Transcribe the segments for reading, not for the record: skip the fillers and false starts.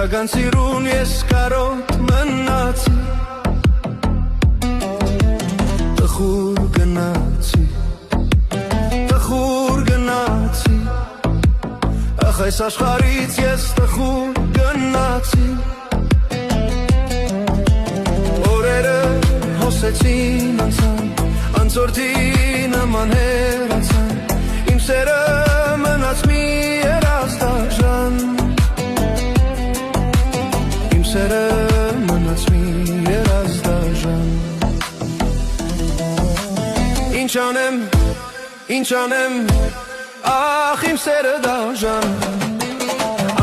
Իրական սիրուն ես կարոտ մնացի, տխուր գնացի, տխուր գնացի, ախ այս աշխարից ես տխուր գնացի, օրերը հոսեցին անցան, անցորդի նման հեռացան, իմ սերը մնաց մի երազդաշան, իմ սերը մնաց մի երազդաշան, ինչ անեմ, ախ իմ սերը դաշան,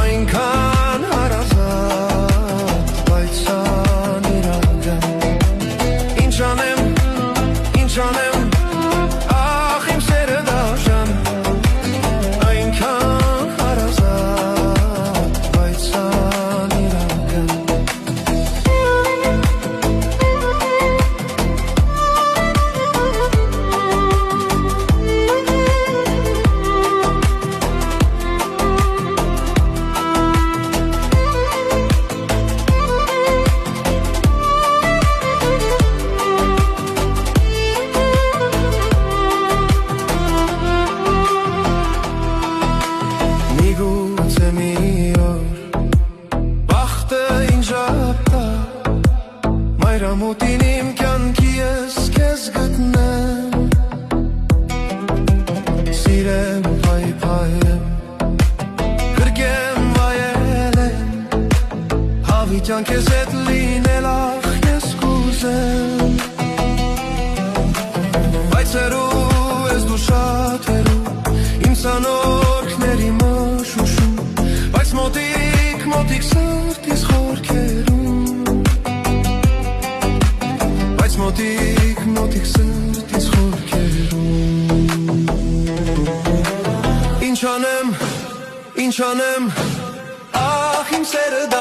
այնքան հարազատ, բայց անիրական, ինչ անեմ, ախ իմ սերը դաշան, այնքան հարազատ, բայց անիրական, միգուցե մի օր բախտը ինձ ժապտա, մայրամուտին իմ կյանքի ես քեզ գտնեմ, սիրեմ, փայփայեմ, գրկեմ, վայելեմ, հավիտյան քեզ հետ լինել ախ ես կուզեմ, բայց հեռու ես դու շատ հեռու, իմ սանորքների մշուշում, բայց մոտիկ սրտիս խորքերում, բայց մոտիկ սրտիս խորքերում, ինչ անեմ, ախ իմ սերը